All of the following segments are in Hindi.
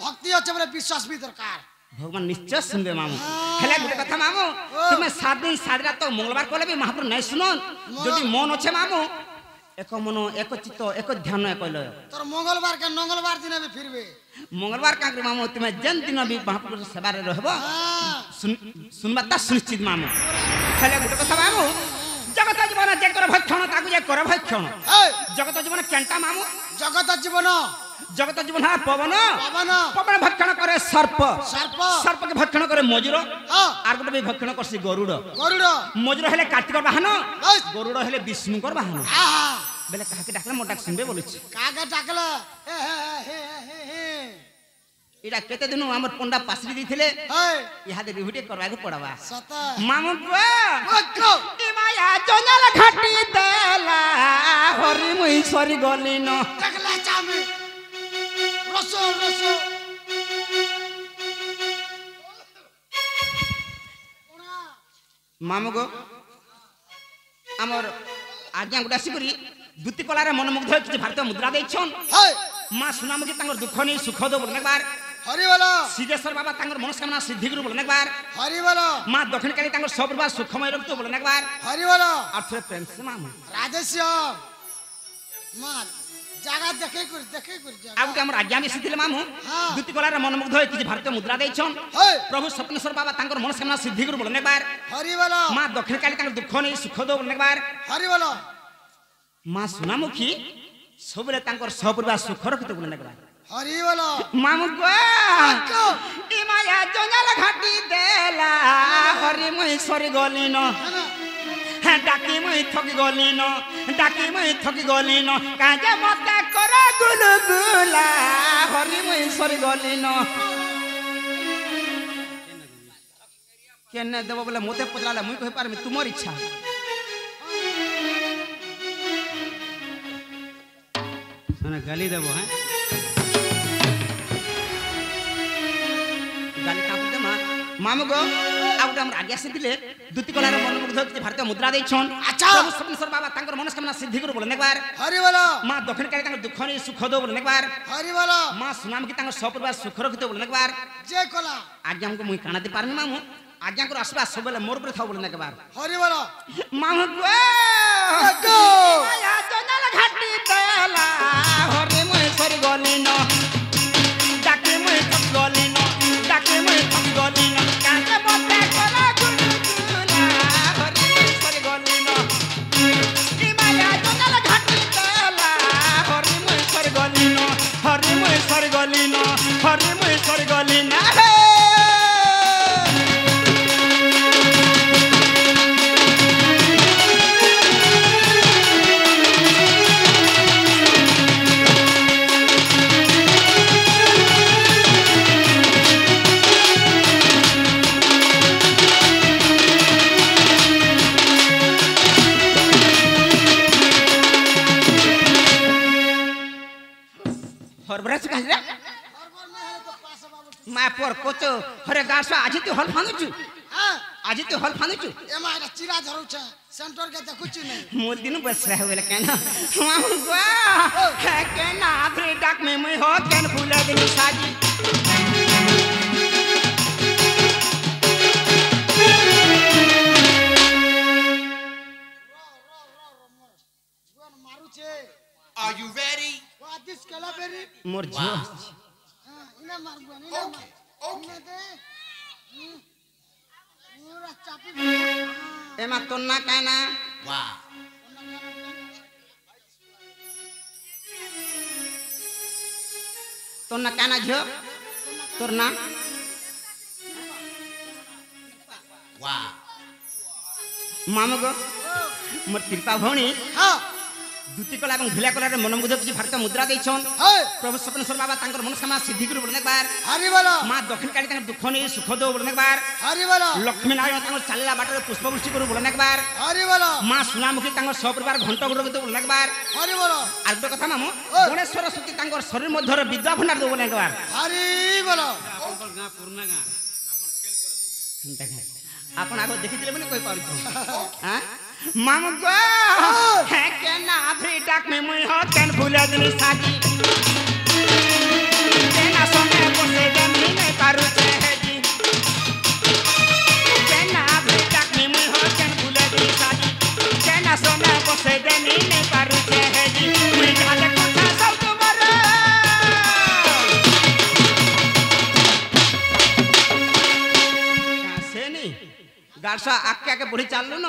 भक्ति अच्छे बोले विश्वास भी दरकार भगवान निश्चय सुनबे मामू हेले गुटे कथा मामू तुमे 7 दिन 7 रात तो मंगलवार कोले भी महाप्रभु नहीं सुनन जदि मन अच्छे मामू एक मन एक चित्त एक ध्यान कहलो तोर मंगलवार के मंगलवार दिन भी फिरबे मंगलवार का मामू तुमे जन दिन भी महाप्रभु सेवा रे रहबो सुनबाता सुनिश्चित मामू हेले गुटे कथा मामू जगत जीवन जे कर भक्षण ताकू जे कर भक्षण जगत जीवन केंटा मामू जगत जीवन हाँ पवन पवन भक्षण करे सर्प सर्प के भक्षण करे मजुर आर गोटे भी भक्षण करसी गरुड़ मजुर हेले कार्तिक वाहन गरुड़ हेले विष्णु कर वाहन बेले काके डाकले मोटा सुनबे बोलुछि काके डाकले इडा केते दिन हमर पंडा पासरी दिथिले इहादे रिहुटे करबा के पड़बा मामू बुआ ई माया जंगल घाटी देला हरि मुई सरी गलिन देखला चामी रसो रसो मामू गो हमर आज्ञा गुडासी करी दुति कलारे मनमुग्ध किछि भारतीय मुद्रा दैछन मां सुनामुखी तांगर दुख नै सुख दो बोलने बार हरि बोलो सिद्धेश्वर बाबा तांगर मनस्कामना सिद्धि गुरु बोलने बार हरि बोलो मां दक्षिण काली तांगर सब बार सुखमय रखतो बोलने बार हरि बोलो और थोड़े प्रेम से मामू राधेश्याम मां जागा देखे कर जागा आगुटे हमर आज्ञा में सिद्धिले मामू दुति कलारे मनमुग्ध किछि भारतीय मुद्रा दैछन प्रभु सपनेश्वर बाबा तांगर मनस्कामना सिद्धि गुरु बोलने बार हरि बोलो मां दक्षिण काली तांगर दुख नै सुख दो बोलने बार हरि बोलो मां सुनामुखी सबले तांकर सपरिवार सुख रखतो बोलने बार हरि बोलो मामू गो ई माया जंगल घाटी देला हरि मुई सरी गलिन डाकी मुई थकी गलिन काजे मते कर गुलगुला हरि मुई सरी गलिन केने देबो बोले मते पचराले मुई कहि पारमी तुमर इच्छा सने गाली देबो हैं गाली का बोलते मामू गो आउट हम आज्ञा से दिले दुति कलार मनमुग्ध किछि भारतीय मुद्रा दैछन अच्छा प्रभु सपनेश्वर बाबा तांकर मनस्कामना सिद्धि गुरु बोलने बार हरि बोलो मां दक्षिण काली तांकर दुख नै सुख दो बोलने बार हरि बोलो मां सुनामुखी तांकर सपरिवार सुख रखतो बोलने बार जय कोला आज्ञा हमको मुई काना दे पारमी मामू आज्ञा को आसबा सबले मोर पर थाउ बोलने के बार हरि बोलो मामू गो माया जंगल घाटी देला हरि मुई सरी गलिन डाके मुई थक गलिन काजे मते कला गुलगुला हरि मुई सरी गलिन ई माया जंगल घाटी देला हरि मुई सरी गलिन हरबरस कहले माय पर कोचो हरे गासा आजि तू हल फानुचु आजि तू हल फानुचु ए माय चिरा धरौ छ सेंटर के देखुचु नै मोर दिन बस रह होले केना मामू गो है केना फ्री डाक में मैं हो केन फूला दिन साजी Are you ready? What this calaberry? मोर जो इना मारबो इना ओके पूरा चापी एमा तोन्ना काना Wow. तोन्ना काना जो तोरना Wow. मामू गो मोर कृपा भौणी हां दुति कला एवं भिला कलार मनमुग्ध किछि भारतीय मुद्रा दैछन प्रभु सपनेश्वर बाबा तांकर मनस्कामना सिद्धि गुरु बोलने बार हरि बोलो मां दक्षिण काली तांकर दुख नै सुख दो बोलने बार हरि बोलो लक्ष्मी नारायण तांकर चालीला बाटर पुष्पवृष्टि गुरु बोलने बार हरि बोलो मां सुनामुखी तांकर सपरिवार घंटा गुरु तो बोलने बार हरि बोलो आर तो कथा मामू गणेश सरस्वती तांकर शरीर मध्यर विद्या भंडार दो बोलने बार हरि बोलो गां पूर्ण गां आपन आगो देखिथिले बने कोइ पाउ हां मामू गो है केना फ्री डाक में मुई हो केन फूला दिन साजी केना समय बसे गारसा आके आके बुढ़ी चालू न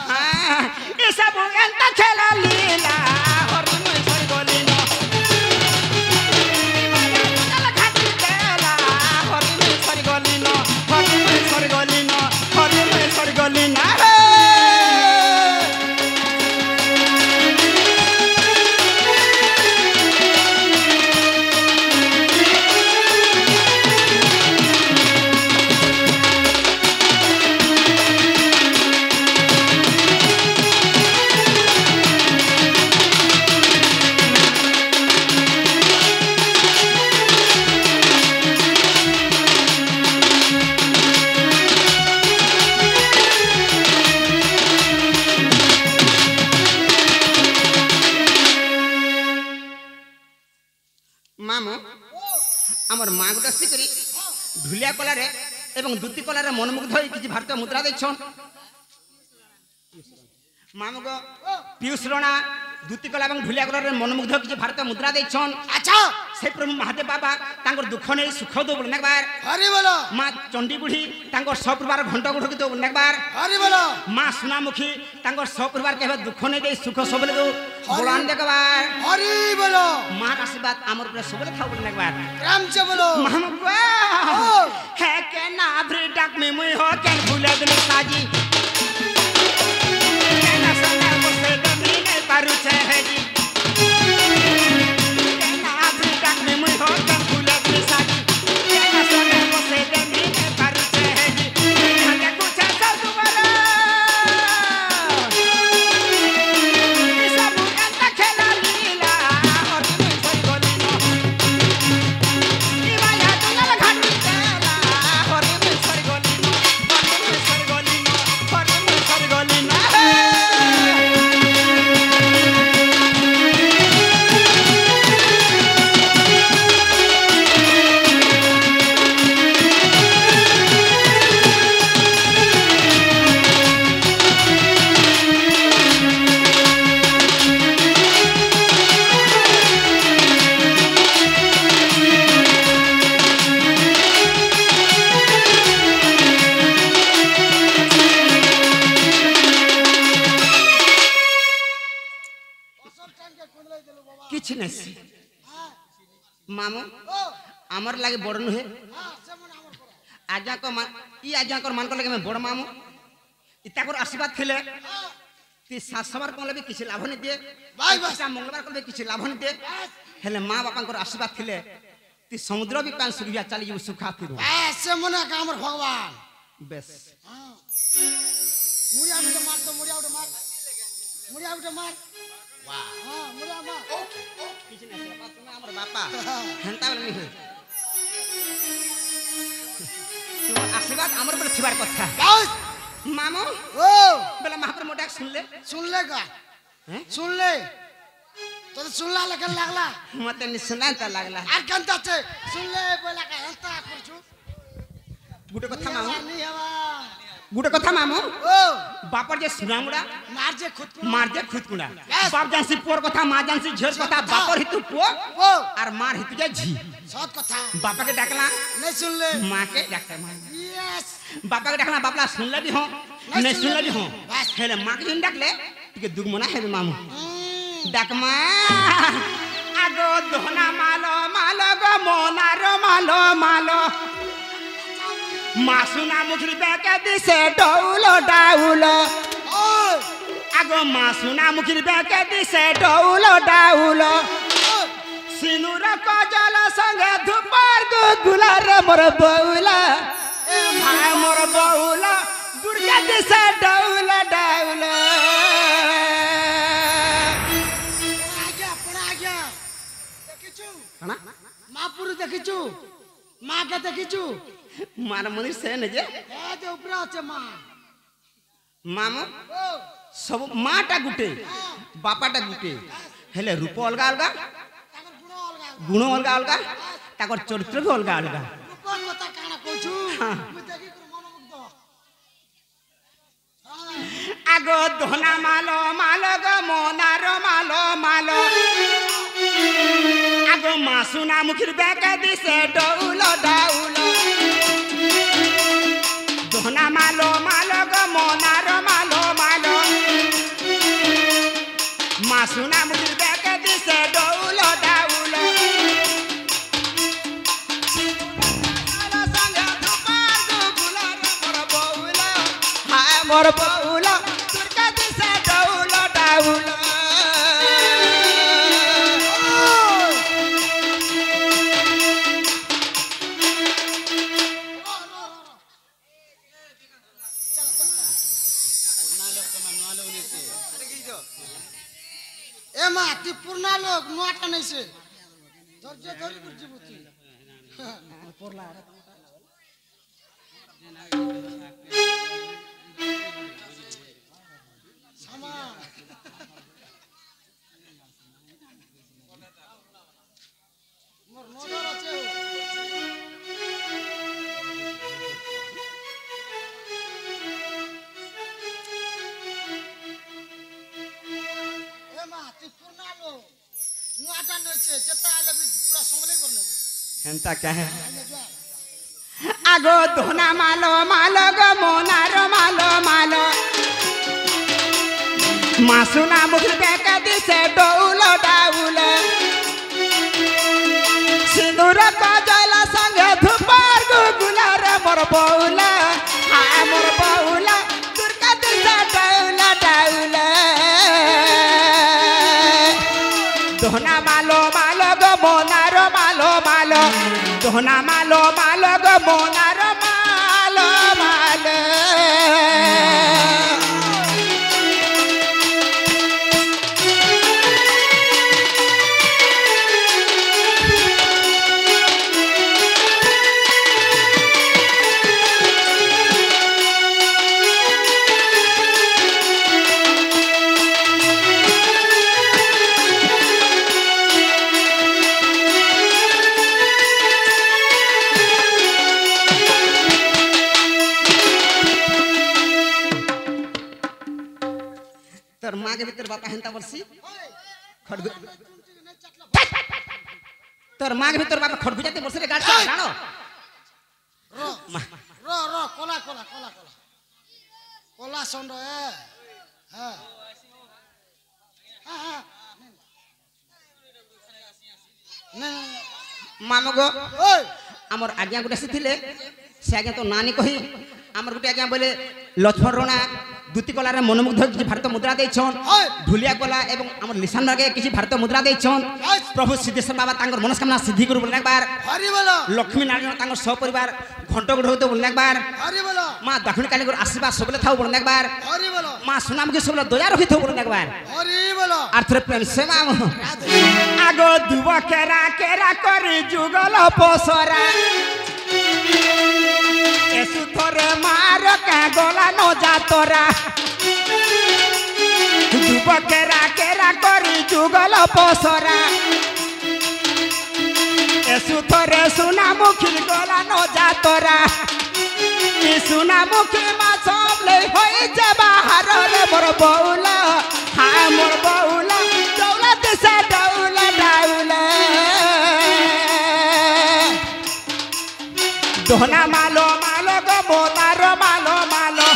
हाँ ये सब एंता खेला लीला हर में सर गोली न चल खाती खेला हर में सर गोली न हर में सर गोली न हर में सर गोली न मामो आमर माँ गोटे आसिक ढुलिया कलार एवं दुती कलार मनमुग्ध हो किसी भारतीय मुद्रा देखन मामग पीयूष रणा दुती कला और ढुलिया कलार मनमुग्ध किसी भारतीय मुद्रा देखन अच्छा से प्रभु महादेव बाबा तांकर दुख नहीं सुख दो बोल बार हरि बोलो माँ चंडी बुढ़ी तांकर सपरिवार घंटा गुढ़ दो बोल बार हरि बोलो माँ सुनामुखी तांकर सपरिवार के दुख नहीं दे सुख सब दो बोलान देखबार हरि बोलो माँ का आशीर्वाद आमर ऊपर सबले थाउ बोल बार राम से बोलो महमुआ है के ना भ्री डाक में मुई हो के भूले दिन साजी के ना सना को से दमी नहीं पारू छे है जी के ना भ्री डाक में मुई हो के भूले दिन साजी के ना सना को से दमी नहीं पारू छे है जी हके कुछ सब दोबारा ई सब एंता खेला लीला और तुम सर गोली नो इवाया तुनल घाटी तेला और तुम सर गोली नो और तुम सर गोली नो और तुम सर गोली नो किछ नहीं मामू आमर लागे बड़ नुहे आजा को मान ई आजा को मान को लगे मैं बड़ मामू इता को आशीर्वाद थिले ती सासवार को लगे किछ लाभ नहीं दे भाई बस मंगलवार को लगे किछ लाभ नहीं दे हेले मां बापा को आशीर्वाद थिले ती समुद्र भी पान सुखिया चली जो सुखा फिरो ऐसे मना का हमर भगवान बेस मुड़िया उठे मार तो मुड़िया उठे मार मुड़िया उठे मार Wow. हां मुड़िया मार किछ नहीं बात में हमर बापा हंता वाला नहीं तुम आशीर्वाद हमर पर थिबार कथा बस मामू ओ बेला महापर मोटा सुन ले का हैं सुन ले तो सुनला लेकिन लागला मते नि सुना त लागला আর কান্তা আছে শুনলে বলা কা হস্তা করছু गुटे कथा मामू নি হবা गुटे कथा मामू ও बापर जे सुनामुड़ा মার যে খুদ मार जे खुदकुड़ा Yes. बाप जानसी पोर कथा मां जानसी झेर कथा कथा। बापर हितु पो ও और मार हितु जे झी সৎ কথা बापा के डाकला नहीं सुनले मां के डाकते मां यस बापा के डाकला बापला सुनले भी हो नहीं सुनले भी हो बस। हेले मां के जिन डाकले के दुगमना है मामू डाकमा आगो दोहना मालो मालो गो मोनारो मालो मालो मासुना मुखरी बेके दिसे डौलो डाउलो ओए आगो मासुना मुखरी बेके दिसे डौलो डाउलो सिनुर कजल संगे धुपार गुला रे मोर बौला ए भाई मोर बौला दुर्गा दिसे डौलो डाउलो পড়া গিয়া দেখিছু কানা মা পুরু দেখিছু মা কে দেখিছু मार मनी से न जे এ যে উপরে আছে মা मामो ও सब माटा गुटे बापाटा गुटे हेले रूप अलगा अलगा তাকর গুণ অলগা गुण अलगा अलगा ताकर चरित्र भी अलगा अलगा রূপর কথা কানা কইছু হ্যাঁ। মুই দেখি করে মনোমুগ্ধ आगो दोहना मालो मालो गो मोनारो मालो मालो आगो मासुना मुखिर बेके दिसे डौलो डाउलो दोहना मालो मालो मोर बहुला दुर्गा दिशा डौला डाउला ए मा ती पुरना लोग नुआटा नहीं से धरजे धरी बुझी बुझी पुरला सामा मोर नजर আছে हेंता क्या है आगो धोना मालो मालो गो मोनारो मालो मालो मासुना मुखर बेका दिसे डौलो डाउलो सिंदूर काजला संग धुपार गुगुलार मोर बहुला हाय मोर बहुला दुर्गा दिशा डौला डाउला दोहना मालो मालो गो मोनारो मालो मालो दोहना मालो मालो गो मोनारो मालो मालो तर मागे भीतर बापा हेंता वर्षी खडगु तर मागे भीतर बापा खडगु जाते वर्षे गाड़ जानो रो रो रो कोला कोला कोला कोला कोला सोंडो ए हां हां नहीं मामगो ओए हमर आज्ञा गुटे सिथिले से आज्ञा तो नानी कही हमर गुटे आज्ञा बोले लक्ष्मण रोना दुती कलार मनमुग्ध किसी भारत मुद्रा देछन ढुलिया कला एवं हमर लिसान लगे किसी भारत मुद्रा देछन प्रभु सिद्धेश्वर बाबा तांगर मनस्कामना सिद्धि करू बोलने एक बार हरि बोलो लक्ष्मी नारायण तांगर सपरिवार घंट गुढ़ बोलने एक बार हरि बोलो मां दक्षिण काली आशीर्वाद सबले थाउ बोलने एक बार हरि बोलो मां सुनाम के सबले दया रखी थाउ बोलने एक बार हरि बोलो आर्थर प्रेम से मां आगो दुब केरा केरा करे जुगल पोसरा एसु थोरे मार का गोला नो जा तोरा दुब केरा केरा करे जुगल पोसरा एसु थोरे सुना मुखी गोला नो जा तोरा ई सुना मुखी मा सब ले होई जे बाहर रे मोर बहुला हाय मोर बहुला दौलत से डौला डाउला दोहना मालो मालो गो मोनारो मालो मालो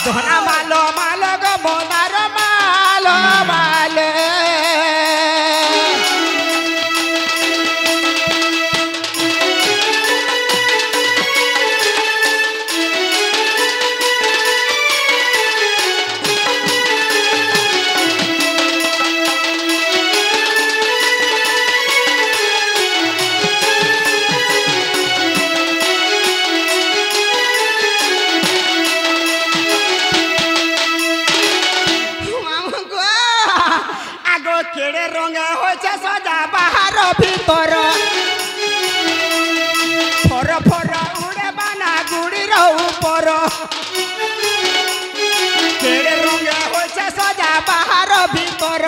दोहना मालो मालो गो मोनारो मालो मालो केड़े रंगा होছে সজা বাহার ভিতর ফর ফর উড়ে বানা গুড়ির উপর কেড়ে রঙা হয়েছে সজা বাহার ভিতর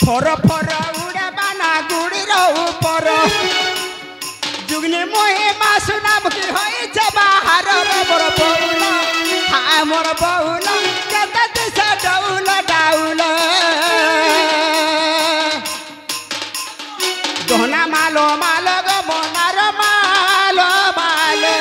ফর ফর উড়ে বানা গুড়ির উপর যুগনি মহিমা সুনাম কি হয়েছে বাহার মোর বউল হায় মোর বউল কেতে দিশা ডৌল ডাউল दोहना मालो मालो गो मोनार मालो मालो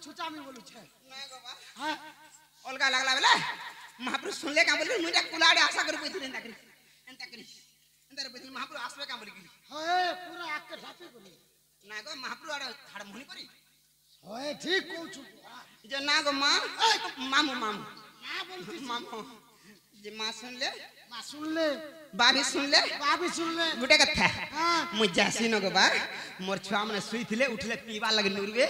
छुचा में बोलू छे ना गो बा हां अलगा लागला बेला महाप्रभु सुनले का बोली मुइटा कुलाडे आशा करू पैथिले एंता करी एंता पैथिले महाप्रभु आसबे का बोली होए पूरा आक के ढापी बोली ना गो महाप्रभु आड़ हाड़ मुनि करी होए ठीक कहू छु जे ना गो मां मामू मां बोलती मामू जे मां सुन ले बा भी सुन ले गुटे कथा हां मु जासी न गो बा मोर छुआ माने सुई थिले उठले पीवा लगे नुरवे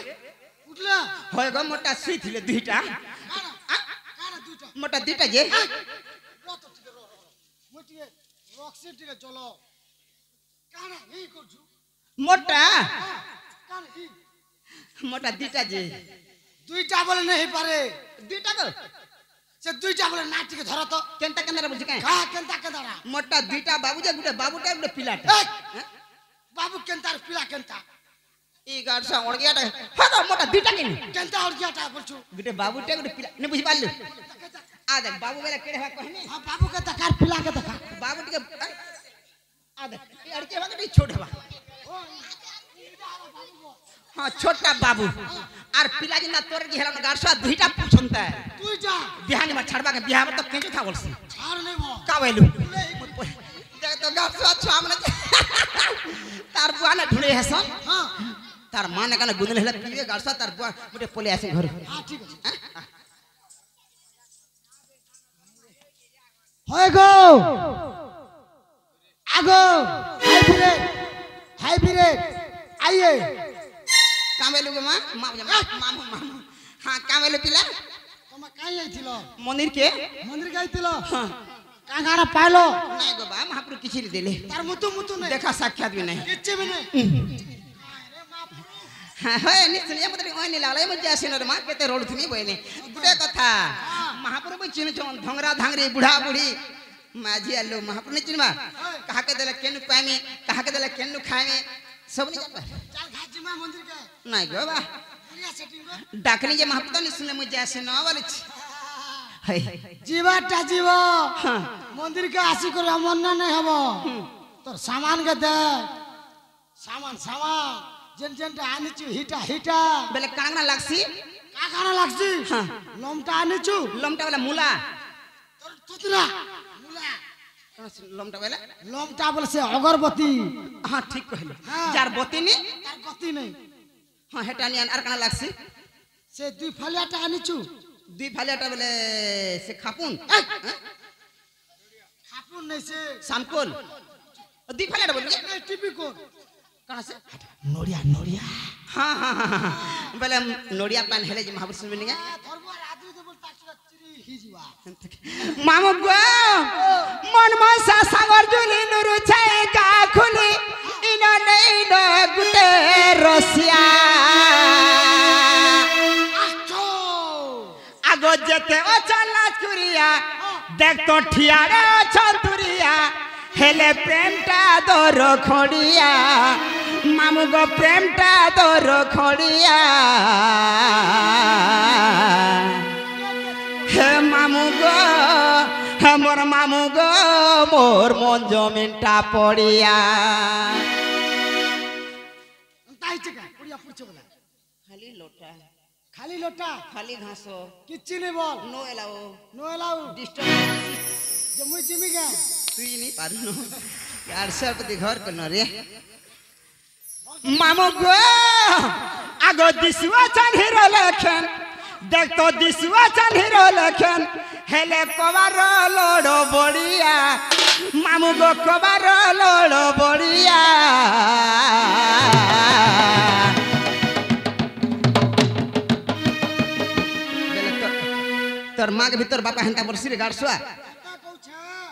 उठला होय गो मोटा सुई थिले दुईटा कारा दुटा मोटा दुईटा जे रो तो ठीक रो मोटिए रॉक्सी ठीक चलो कारा ही कर छु मोटा कारा ही मोटा दुईटा जे दुईटा बोले नहीं पारे दुईटा गो से दुईटा बोले नाटी के धर तो केनता केनता बुझ के का केनता केदारा मोटा दुईटा बाबू जे गुटे बाबूटा गुटे पिलाटा बाबू केनता पिला केनता ई गाड सा ओड़ गयाटा हा मोटा दुईटा केनी केनता और गयाटा बोल छु गुटे बाबूटा गुटे पिला ने बुझ पालु आ देख बाबू बेला केड़े हा कहनी हां बाबू के तकार पिला के देखा बाबू के आ देख ई अड़के हा के छोट बा हां छोटा बाबू आर पिला जिना तोर की हेला गारसा दुईटा पूछनता है दुईटा बिहानी में छड़बा के बिहाव तो केजो था बोलसी छाड़ नहीं भो का वेलु देख तो गारसा छामने तार बुआ ने ढूंढे हसन हां तार मां ने कने गुंदले हेला पीवे गारसा तार बुआ मोटे पोले आसे घर हां ठीक है होय गो आगो हाय फिरे आइए कामेलु के मां मामू हां कामेलु पिला तुम काई आइथिलो मंदिर के मंदिर गाइथिलो हां कांगारा पालो नहीं गो बा महाप्रभु किछि देले तार मुतु नहीं देखा साक्षात भी नहीं किछि भी नहीं हां होय निसने मते ओनी लाले मजे आसिन रे मां केते रोड थुनी बोइने गुटे कथा महाप्रभु चिन छन धंगरा धांगरी बुढ़ा बुढ़ी माझी आलो महाप्रभु चिनबा कहा के देले केनु पामे कहा के देले केनु खामे सब नहीं जानबा चल घाजी मां मंदिर के नहीं गो बा बढ़िया सेटिंग को डाकनी जे महाप्रभु ने सुनले मजे आसिन वाले हाय जीवाटा जीवा हां मंदिर के आसी कर मन नहीं हबो तोर सामान के दे सामान जेन जेन आनी छु हिटा बेले कांगना लागसी का खाना लागसी हां लमटा आनी छु लमटा वाला मूला तोर तुतला मुला लमटा वाला लमटा बोले से अगरबत्ती हां ठीक कहले हाँ। जार बत्ती ने तार गति नहीं हां हेटानी आर काना लागसी से दुई फलियाटा आनी छु दुई फालियाटा बेले से खापुन खापुन नहीं से सामकोल दुई फालियाटा बोल नहीं टीपी को कहां से नोड़िया हां हां हां बेले नोडिया पान हेले जे महापुरुष सुनबेनिगा धरबो आदमी दे बोल ताक चिरी हिजवा मामू गो मन मनसा सागर जुली नुरु छाए का खुली इनो नहीं न गुटे रसिया आछो आगो जेते ओ चला चुरिया देख तो ठियारे छंतुरिया हेले प्रेमटा दर खड़िया मामू गो प्रेमटा दर खड़िया हे मामू गो हे मोर मामू गो मोर मन जमीनटा पड़िया ताई चका पुड़िया पुड़छो बोला खाली लोटा खाली घासो किछि नहीं बोल नो एलाओ नो एलाउ डिस्टर्ब जे मुई जिमी गा तुई नहीं पारू नो यार सरपति घर को न रे मामू गो आगो दिसुआ चन हीरो लखन देख तो दिसुआ चन हीरो लखन हेले कबार लोड़ो बड़िया मामू गो कबार लोड़ो बड़िया तोर माँ के भीतर बापा हेंता बरसी रे गाड़सुआ ता कहू छ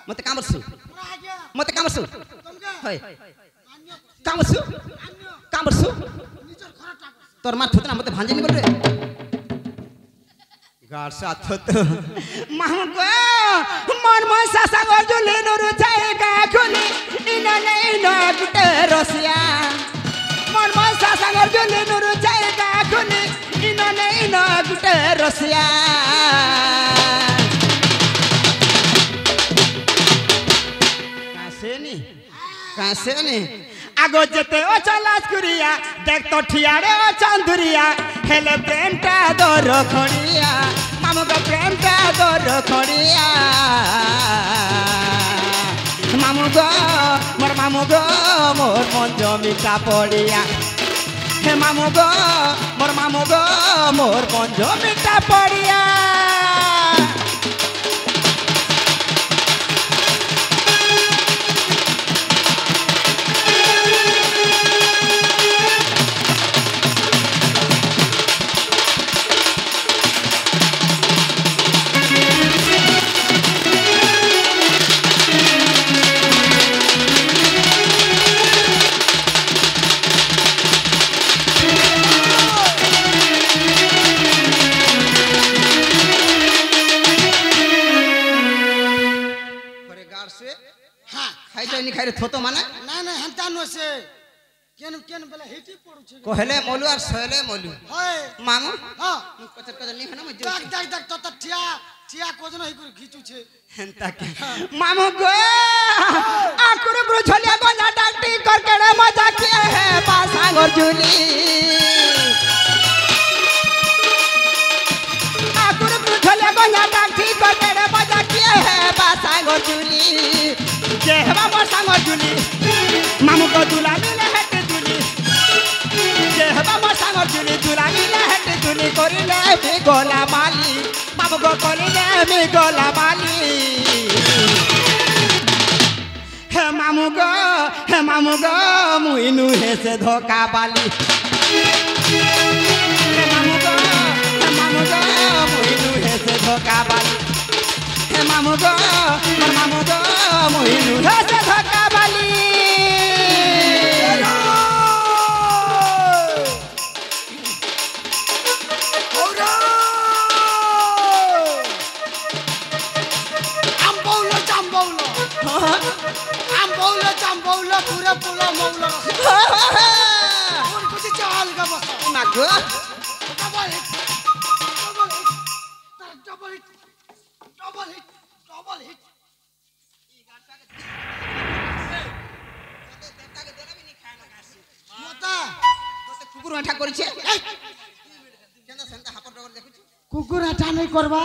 मते काम बरसु पूरा आ गया मते काम बरसु तुमका होय अन्य काम बरसु अन्य काम बरसु निजर खरटा तोर माँ थुतना मते भांजे नहीं बोल रे गाड़सा थुत माहू को मन मन सासा गोर जो लेनो रो जाएगा खुली इना नहीं ना गुटे रसिया मन मन सासा गोर जो लेनो रो जाएगा खुली इना नहीं ना गुटे रसिया कैसे नहीं आगो जेते ओ चलास कुरिया देख तो ठियारे ओ चांदुरिया हेले प्रेमटा दर खड़िया मामू को प्रेमटा दर खड़िया मामू गो मोर मन जमिटा पड़िया हे मामू गो मोर मन जमिटा पड़िया खाइरे थोतो माने ना ना हंता नो से केन केन बेला हिटी पड़ू छे कहले मोलू और सहले मोलू होय मामू हां कचर कचर नहीं है ना मजे देख देख तो ठिया कोजनो ही खींचू छे हंता के मामू गो आकुर गुरु झोलिया गोला डांटी करके रे मजा किए है पासा गरजुली आकुर गुरु झोलिया गोला डांटी करके रे मजा किए है पासा गरजुली जे हवा बसा गरजुली मामू को दुला मिले हट दुली जे हवा बसा गरजुली दुला मिले हट दुली करिले भी गोला माली मामू को करिले भी गोला माली हे मामू गो मुइनु हे से धोखा बाली हे मामू गो मुइनु हे से धोखा बाली हे मामू गो मुइनु हे से धोखा बाली चांबौला पूरा पूरा मौला कौन कुछ चाल का बस ना गो डबल हिट मोता तोते कुकुर आठा करछे केना सेंता हापर डगर देखुछ कुकुर आठा नहीं करबा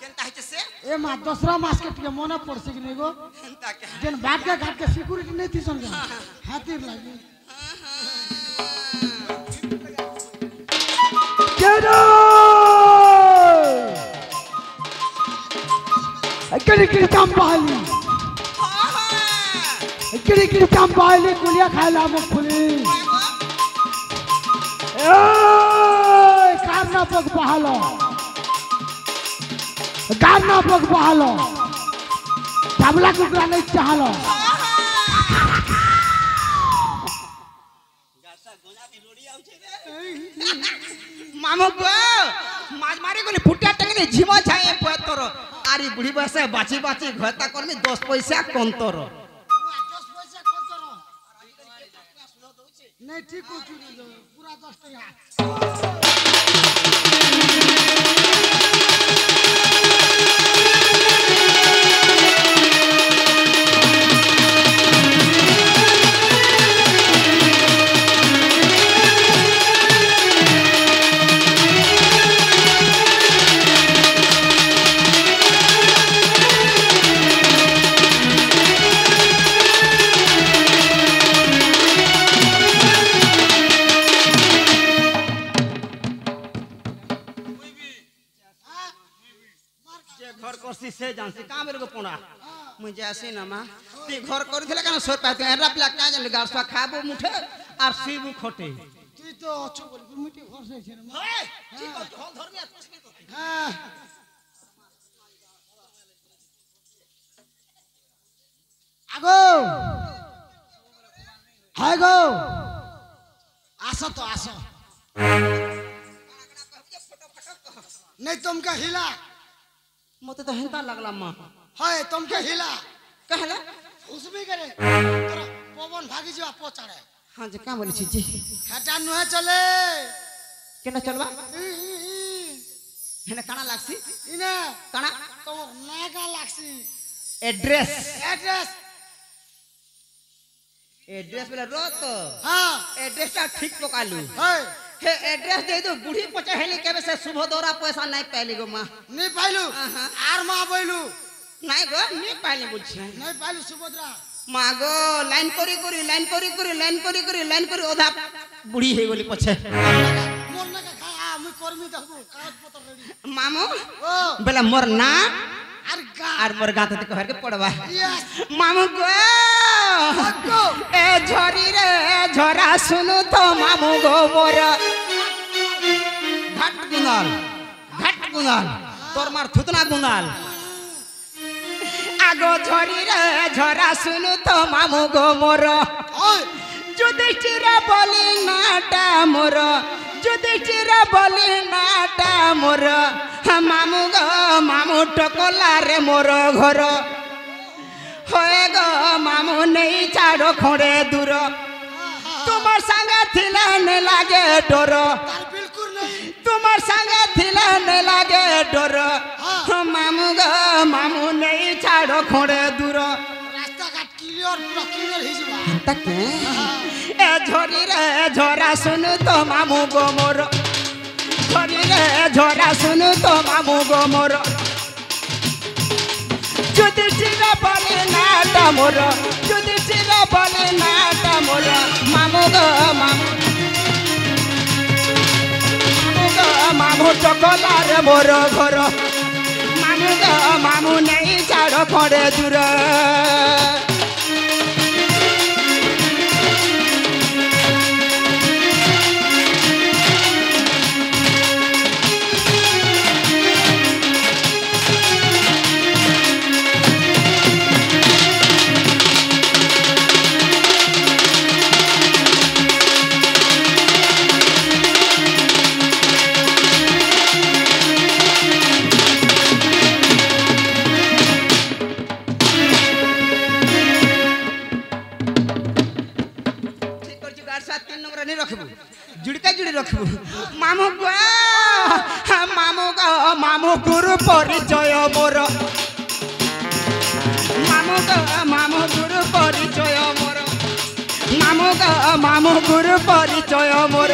केनता हिचे से ए मा दूसरा मास के टिके मने पड़से कि नहीं गो केनता के जन बात के घाट के सिक्योरिटी नहीं थी समझ हाथीर लागी केरो किड़ी चंपाली किड़ी चंपाली कुलिया खाला मुखली ए कारना पग बहालो गाना पग बहालो तबला कुकरा नहीं चाहलो मामू गो माज मारी कोनी फुटिया टंगनी झिमा छाए पतरो आरी बुढ़ी बसे बाची घता करमी 10 पैसा कंतर 10 पैसा कंतर नहीं ठीक हो पूरा 10 टका से जानसी का मेरे को पोड़ा मुझे ऐसे ना मां ती घर कर दिले कान सोर पाते एरा प्ला का जन गारसा खाबो मुठे और सीबू खोटे ती तो अछु बोल मिटी घर से छे ना हे ठीक हो ढोल धर लिया हां आगो हाय गो आसो तो आसो नहीं तुमका हिला मते तो हेंता लगला मां हाय तुमके हिला कहला उसमें करे तोरा पवन भागी जो आपो चढ़े हां जे का बोली छी जी हटा नुहे चले केना चलबा हेने काना लागसी इने काना तो ना का लागसी एड्रेस एड्रेस बोले रो तो हां एड्रेस ता ठीक पकालू हे हे एड्रेस दे दो बुढ़ी पचा हेली केबे से शुभ दौरा पैसा नहीं पाइली गो मां नहीं पाइलू आर मां बोलू नहीं गो नहीं पाइली बुझे नहीं पाइलू सुभद्रा मां गो लाइन करी ओधा बुढ़ी हे बोली पछे मोर ना का खा मैं कर्मी देखबो कागज पत्र रेडी मामू ओ बोला मोर ना आर आर मोर गात ते कहर के पड़वा यस मामू गो गो ए झरी रे झरा सुनु तो मामू गो मोर घाट गुंगाल तोर मार थुतना गुंगाल आगो झरी रे झरा सुनु तो मामू गो मोर ओय जुधिष्ठिर बोली नाटा मोर जुधिष्ठिर बोली नाटा मोर मामू गो मामू टकला रे मोर घर होए गो मामू नहीं छाड़ो खोड़े दूर तुम्हार संगे थिला ने लागे डर तार बिल्कुल नहीं तुम्हार संगे थिला ने लागे डर मामू गो मामू नहीं छाड़ो खोड़े दूर रास्ता घाट क्लियर पूरा क्लियर ही जबा तक ए झरी रे झरा सुनु तो मामू गो मोर झरी रे झरा सुनु तो मामू गो मोर जुधिष्ठिर बोले नाटा मोर जुधिष्ठिर बोले नाटा मोर मामू गो मामू चकला रे मोर घर मामू गो मामू नहीं छाड़ खड़े दूर मामू गुरु परिचय मोर मामू गुरु परिचय मोर मामू गुरु परिचय मोर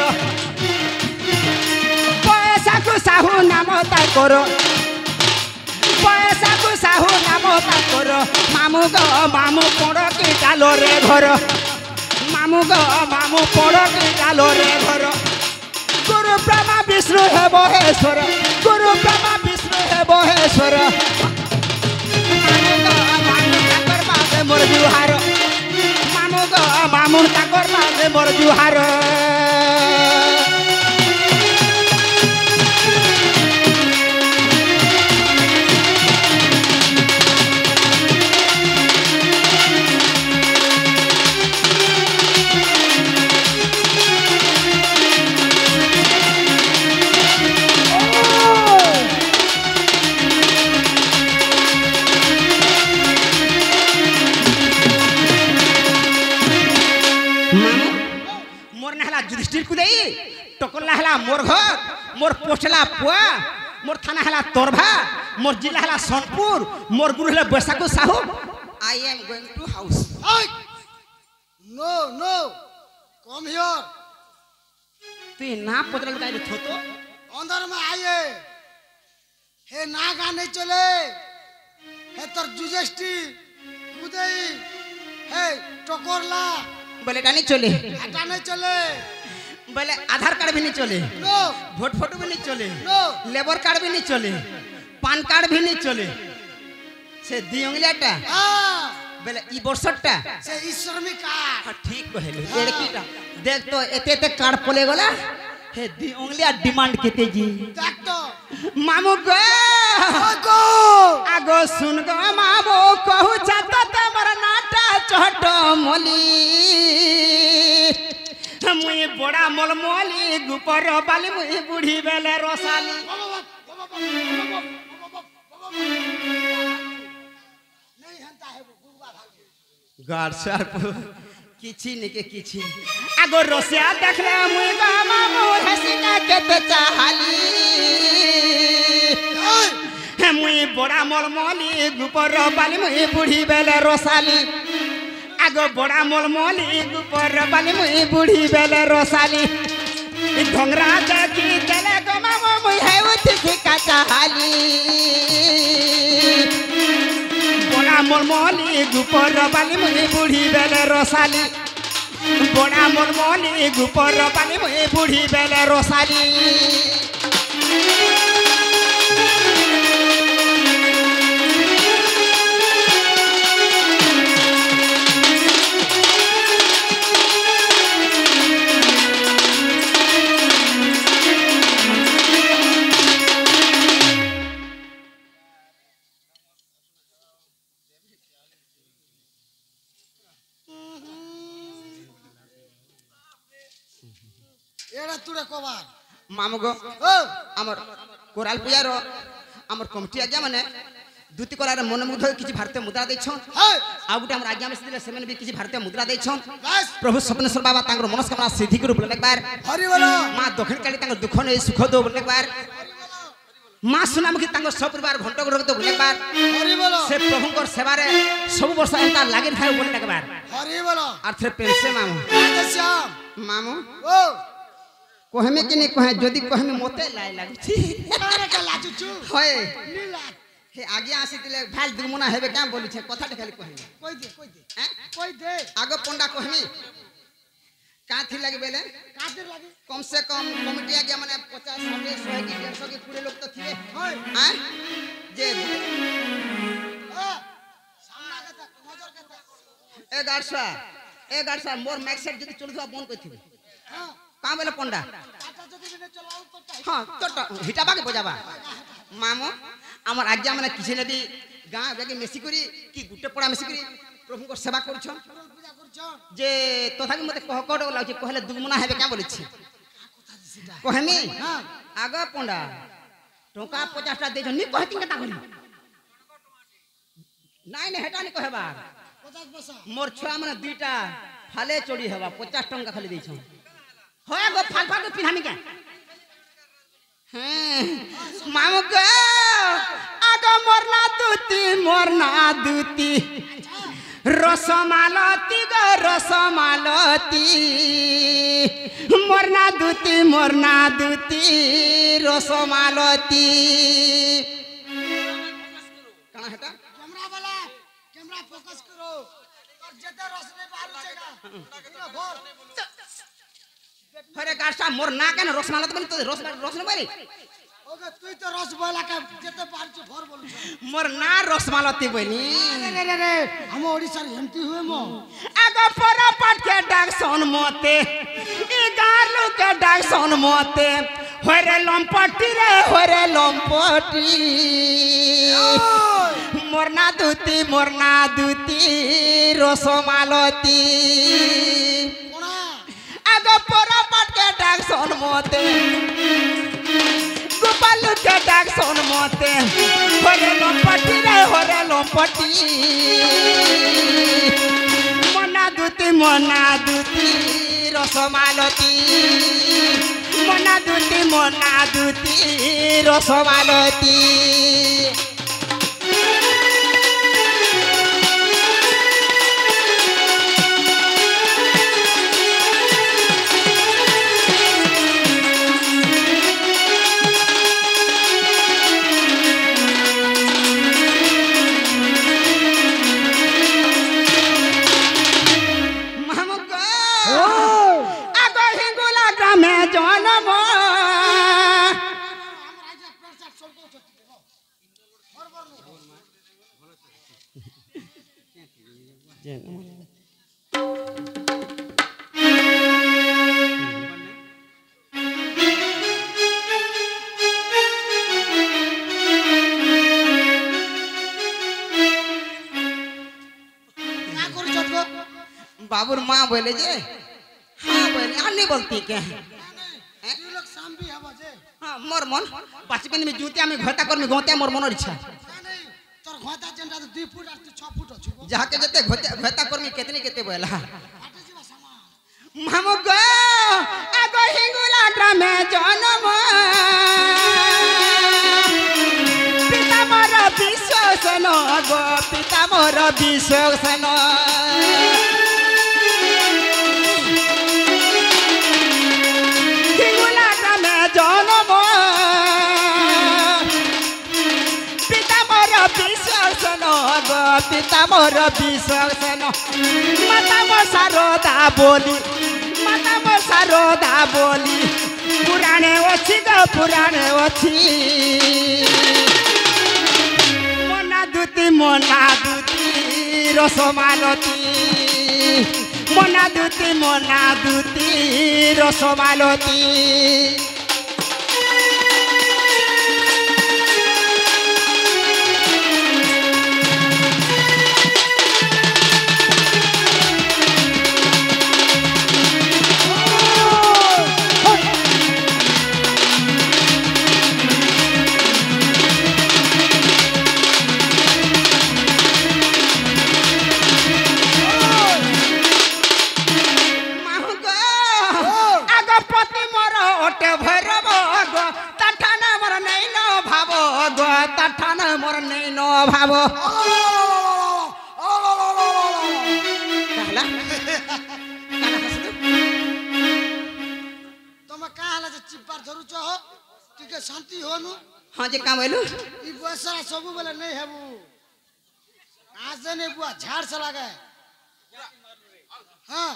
पैसा को साहू नाम ताकर पैसा को साहू नाम ताकर मामू पड़ के डालो रे घर मामू पड़ के डालो रे घर गुरु ब्रह्मा विष्णु है महेश्वर गुरु ब्रह्मा विष्णु है महेश्वर मोर जुहार मामू ताकर मागे मोर जुहार टोकला हला मोर घर मोर पोस्टला पुआ मोर थाना हला तोरभा मोर जिला हला सोनपुर मोर गुरु हला बैसाखो Sahu I am going to house no no come here तू ना पदल का रे थोतो अंदर में आइए हे नागा नहीं चले हे तर जुजेष्टी उदय हे टोकरला बोले का नहीं चले आटा नहीं चले बोले आधार कार्ड भी नहीं चले नो वोट फोटो भी नहीं चले नो लेबर कार्ड भी नहीं चले पान कार्ड भी नहीं चले से दियोंगलेटा बोले ई बरसटटा से ईश्वरमी कार्ड हां ठीक कहले एड़कीटा देख तो एते कार्ड पले गला हे दियोंगलिया डिमांड केते जी देख तो मामू गो आगो सुन गो मामू कहू चात तमर नाटा चहट मोली मुई बड़ा मलमली गुपर बाली मुई बुढ़ी बेले रसाली नहीं हंता है गुरुबा भागी गार्ड सर किछि ने के किछि आगो रसिया देखले मुई गा मामू हसिका केते चाहली मुई बड़ा मलमली गुपर बाली मुई बुढ़ी बेले रसाली आगो बड़ा मोलमोली ऊपर बाली मुई बूढ़ी बेले रोसाली घोंगरा देखी चले गो मामो मुई है उठी काचा हाली बड़ा मोलमोली ऊपर बाली मुई बूढ़ी बेले रोसाली बड़ा मोलमोली ऊपर बाली मुई बूढ़ी बेले रोसाली एड़ा तुरे कोबार मामगो आमर कोराल पूजार आमर कमिटी आज्ञा माने दुती कोलार मनमुग्ध किछि भारतीय मुद्रा दैछन आ गुटे हमर आज्ञा में सिले सेमन भी किछि भारतीय मुद्रा दैछन प्रभु सपनेश्वर बाबा तांगर मनस्कामना सिद्धि करू बोले एकबार हरि बोलो मां दक्षिण काली तांगर दुख नै सुख दो बोले एकबार मां सुनामुखी तांगर सब परिवार घंट घर तो बोले एकबार हरि बोलो से प्रभुकर सेवा रे सब वर्ष एंता लागि थाय बोले एकबार हरि बोलो अर्थ पेंसे मामू श्याम मामू ओ कहमे कि नहीं कहे जदि कहमे मते लाय लागछि कारे का लाजुचु होय नीला हे आगे आसी दिले भाल दुमना हेबे क्या बोली छे कथा खाली कहमे कोई दे हैं कोई दे आगो पंडा कहमी का थी लागे बेले कातिर लागे कम से कम कमिटी आगे माने 50 60 100 की 150 की पूरे लोग तो थिए होय हैं जे सामना के नजर के ए गाड़सा मोर मैक सेट जदि चलथवा बंद कइथिबे हां का बेले पंडा काटा जदी बिने चलाऊ तो हां तो हिटाबा के बजाबा मामो हमर आज्ञा माने किछे नदी गां जाके मेसी करी कि गुटे पड़ा मेसी करी प्रभु को सेवा करछ पूजा करछ जे तथापि मते कह कड लागे कहले दुगमुना हेबे क्या बोली छी कहमी हां आगा पंडा टोका 50 टा दे जनी कहती केता करी नाइ ने हेटा नि कहबा 50 पैसा मोर छुआ माने दुईटा फाले चोरी हेबा 50 टंका खाली दै छ होय गो फाल फाल के पिन्हामी के मामू को आगो मोरना दूती रसमालती गो रसमालती मोरना दूती रसमालती कना हेता कैमरा फोकस करो और जते रोशनी बाहर चेगा भोर अरे गार्सा मोर ना केन रसमालत बनी तो रसना मारी ओके तू तो रस बोला के जते पार छ भोर बोलु मोर ना रसमालती बनी रे हम ओडिसा हेमती हुए मो आगो परा पाट के डाक सोन मोते ई गारलु के डाक सोन मोते होरे लंपटी मोरना दूती रसमालती आगो परा पाट के डाक सोन मोते गोपालू के डाक सोन मोते होरे लंपटी मोना दूती रसमालती मोना दूती रसमालती बाबूर माँ बोले जे हाँ बोले अन्य बोलती क्या है तू लोग शाम भी हवा जे हाँ मोर मन बचपन में जूतिया में घोता कर में गोते मोर मनर इच्छा नहीं तोर घोता जेंटा 2 फुट और 6 फुट अछि जहाँ के जते घोता कर में कितने कितने बोला फाटे जीवा सामान हम गो आगो हिंगुला ग्राम में जन्म पिता मोर विश्वसन गो पिता मोर विश्वसन गो पिता मोर विश्वसेन माता मोर शारदा बोली माता मोर शारदा बोली पुराणे अछि गो पुराणे अछि मना दूती रसमालती मना दूती रसमालती भाव तमे का हला जे चिप्पार धरुच हो टिके शांति होनु हां जे का बोलू ई बसरा सब बेले नहीं हेबू आज ने बुआ झाड़ से लागे हां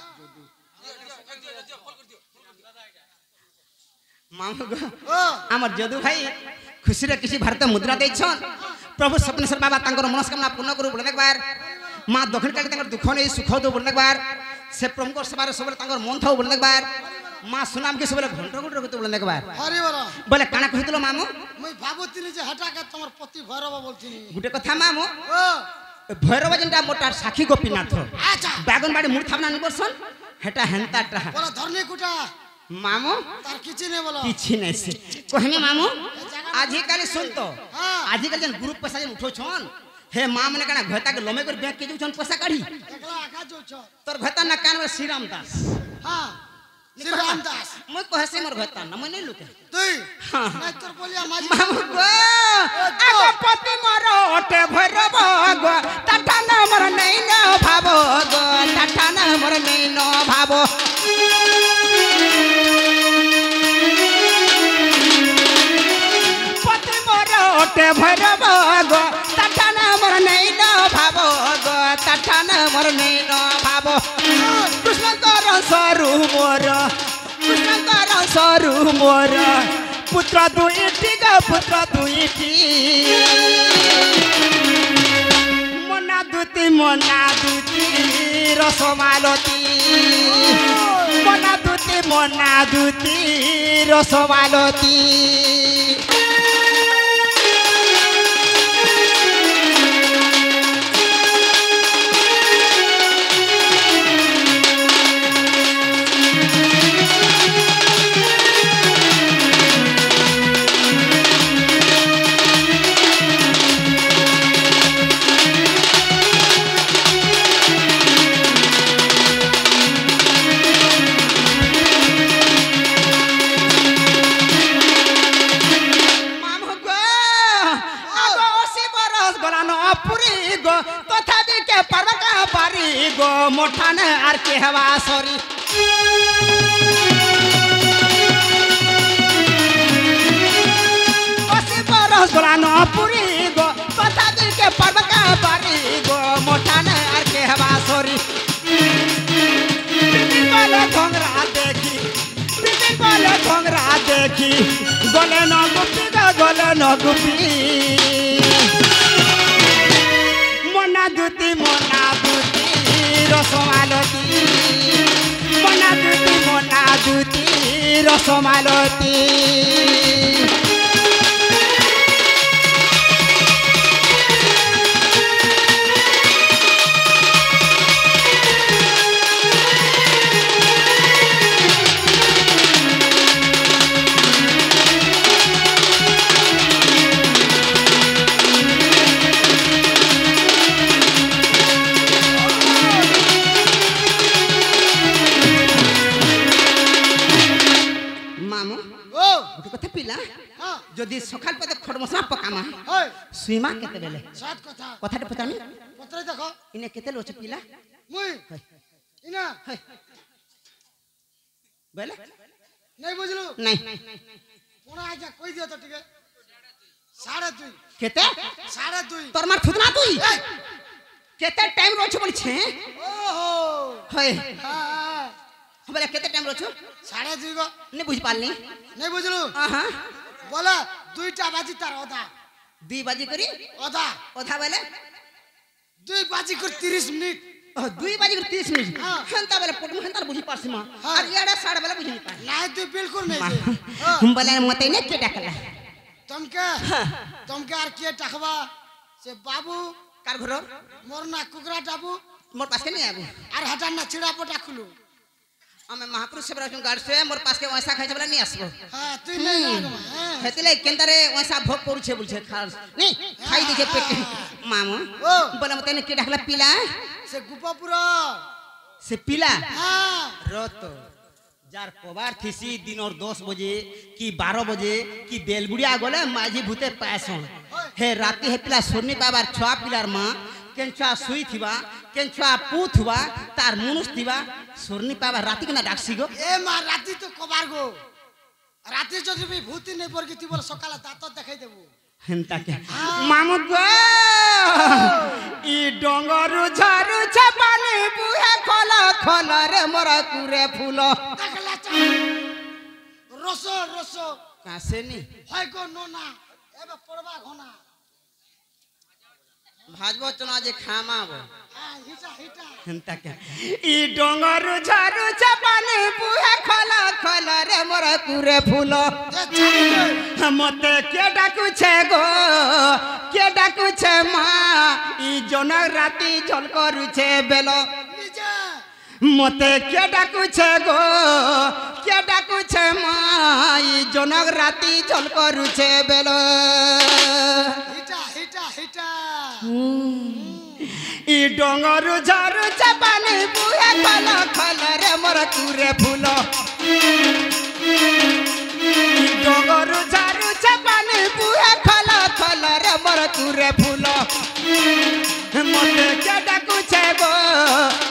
मामू हमर जदू भाई खुशी रे किसी भारत मुद्रा दै छन प्रभु स्वप्नेश्वर बाबा तांकर मनस्कामना पूर्ण करू बोले बार मां दक्षिण काली तांकर दुख नै सुख दो बोले बार से प्रभु को सबार सबले तांकर मन थाउ बोले बार मां सुनाम के सबले घंटा घंटा को बोले बार हरि बरा बोले काना कहितलो मामू मैं भाबुतिनी जे हटा के तमर पति भैरव बोलथिनी गुटे कथा मामू ओ भैरव जंटा मोटा साखी गोपीनाथ अच्छा बागनबाड़ी मूर्ति थावना निबरसन हेटा हेंताटा बोला धरने कुटा मामू तार किछि नै बोला किछि नै से कहमे मामू आजि काली सुन तो हां आजि काली जन ग्रुप पैसा जन उठो छन हे मां मने काना घता के लमे कर बैंक के जन पैसा काढी एकला आका जो छ तोर घता ना कान में श्री राम दास हां श्री राम दास मैं कहसे मोर घता ना मैं नै लुके तुई हां नै तोर बोलिया माजी मामू गो आगो पति मोर ओटे भैरव गो टाटा ना मोर नै न भाबो गो टाटा ना मोर नै न भाबो ओटे भैरव गो टाटा ना मोर नै न भाबो गो टाटा ना मोर नै न भाबो कृष्ण कर सरू मोर पुत्र दुईटी गो पुत्र दुईटी मना दूती रसमालती मना दूती रसमालती गो मोठान आर के हवा सॉरी ओसे बरस गोला न पुरी गो कथा दिल के परबका बारी गो मोठान आर के हवा सॉरी बिपिन बोले घोंगरा देखी गोले न गुपी मना दूती रसमालती मना दूती रसमालती जदि सकाल पे खड़ मसला पकामा सुईमा केते बेले सात कथा कथाटे पचामी पत्रे देखो इने केते लोच पिला मुई इना बेले नहीं बुझलु नहीं पुणा आजा कोई दियो तो ठीक है 2.5 केते 2.5 तोर मार थुतना तुई केते टाइम रोछ बोल छे ओहो होय हां बोले केते टाइम रोछ 2:30 गो नहीं बुझ पालनी नहीं बुझलु हां बोला 2टा बाजी तार ओदा 2 बजे करी ओदा ओधा बोले 2 बाजी कर 30 मिनिट 2 बजे कर 30 मिनिट हां हंता बोले पट हंता बुझी पास मा और याडा साड़ बोले बुझी नहीं पाए नहीं तू बिल्कुल नहीं से हम बोले मते ने के डाकला तुमके आर के टाकबा से बाबू कार घरो मोर ना कुकरा डाबू मोर पास के नहीं आबू आर हटा ना चिड़ा पटा खुलू हमें महापुरुष से बराबर गार्ड से मोर पास के वैसा खाइ छबला नहीं आसबो हां तू नहीं लागमा हेतले केंदरे वैसा भोग पड़ू छे बोल छे खास नहीं खाई दे के पेट मामू ओ बोले मते ने के डाकला पीला से गुपापुरा से पीला हां रत जार कबार थीसी दिन और 10 बजे कि 12 बजे कि बेलबुड़िया गले माझी भूते पैसन हे राती हे पिला सोनी बाबार छुआ पिलार मां केंछुआ सुई थिबा केंछुआ पूथ हुआ तार मुनुस थिबा सोरनी बाबा राती के ना डाकसी गो ए मा राती तो कबार गो राती जदि भी भूति नहीं पड़ गई बोल सकाला दांत देखाई देबो हेंता के मामू गो ई डोंगरु झारु छपानी बुहे खोला खोला रे मोरा कुरे फूलो देखला रसो रसो कासे नी होय गो नोना एबे पड़वा घोना भाजबो चना जे खामाबो हां हिटा हिटा हेंता के ई डोंगरु झारु छपानी बुहे खोला खोला रे मोरा कुरे फूलो मते के डाकू छे गो के डाकू छे मां ई जनक राती झल करू छे बेलो निजे मते के डाकू छे गो के डाकू छे मां ई जनक राती झल करू छे बेलो हिटा हिटा हिटा ई डोंगरु झारु छपानी बुहे खोला खोला रे मोरा कुरे फूलो डोंगरु झारु छपानी बुहे खोला खोला रे मोरा कुरे फूलो मते के डाकू छे गो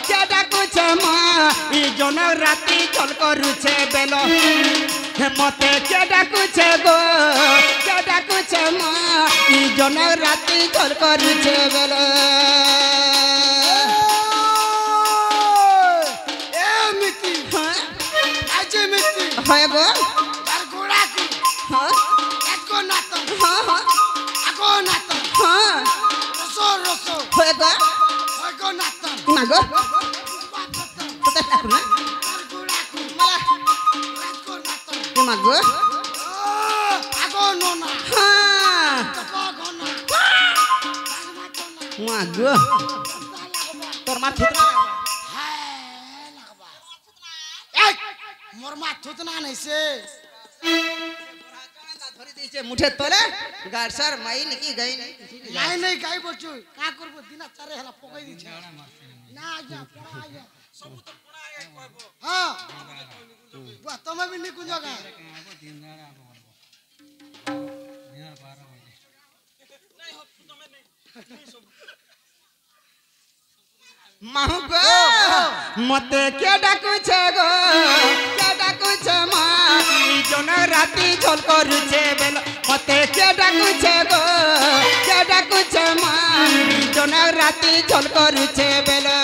के डाकू छे मां ई जनक राती झल करू छे बेलो मते के डाकू छे गो के डाकू छे मां ई जनक राती झल करू छे बेलो ए मिट्टी आज मिट्टी হয় গো तार घोड़ा को হ্যাঁ एको नातन হ্যাঁ হ্যাঁ आगो नातन হ্যাঁ रसो रसो হয় গো होय गो नातन না গো नातन তো তা থাকু না तार घोड़ा को মালা एको नातन কে মা গো आगो नोना হ্যাঁ कपा घोना মা গো তোর মা থুতরা मोर मा थुतना नहीं से ধরি দিয়েছে মুঠে তোলে গাড় স্যার মাই নাকি গই নাই নাই নাই গাই বচু का करबो दिना चारे हला पकई दी छे ना आजा पड़ा आजा सब तो पड़ा आया कहबो हां बा तमे भी नि कुंजो का दिन दारा बोलबो दिन 12 बजे नहीं हो तमे नहीं सब माहू गो मते के डाकू छे गो के डाकू छे मां ई जनक राती झल करू छे बेलो मते के डाकू छे गो के डाकू छे मां ई जनक राती झल करू छे बेलो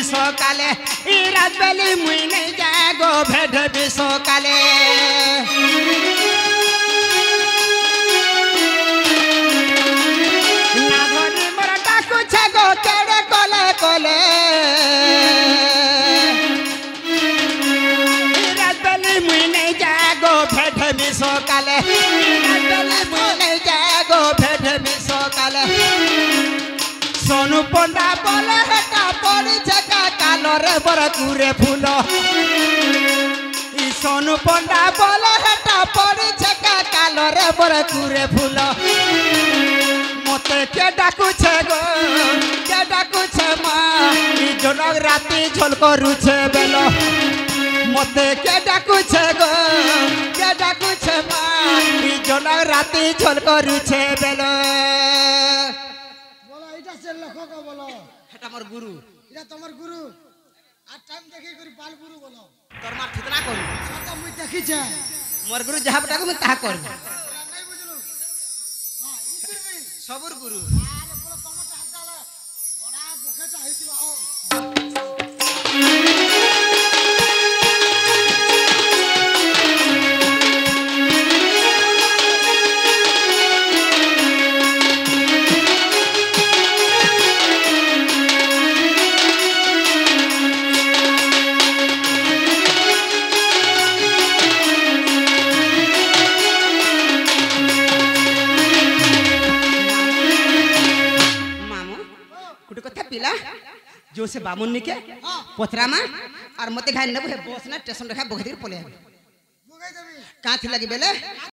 সকালে ই রাত বেলি মুই নাই যাগো ভেড়বি সকালে না ধরি মোর ডাকু ছাগো কেড়ে কলে কলে রাত বেলি মুই নাই যাগো ভেড়বি সকালে রাত বেলি মুই নাই যাগো ভেড়বি সকালে सोनू पंडा बोले हेटा पड़ी जका कालरे बरकुरे फूल ई सोनू पंडा बोले हेटा पड़ी जका कालरे बरकुरे फूल मते के डाकुछे गो के डाकुछे माँ ई जनक राती झोल करुछे बेलो मते के डाकुछे गो के डाकुछे माँ ई जनक राती झोल करुछे बेलो বলো এটা সে লেখক বলো এটা আমার গুরু এটা তোমার গুরু আর টাইম দেখে করি বাল গুরু বলো তোর মার ঠিকনা করি সত মুই দেখিছে মোর গুরু যাহা বটাকে আমি তাহা করব নাই বুঝলো হ্যাঁ ই করবি সবর গুরু আরে বলো তোমারটা হাত দাও বড়া বকেটা হইছিল ও जो से बामुन निके पथरामा और मते घाई नबे बस ना स्टेशन रखा बगैर पले বুগাই দেবি काथी लगी बेले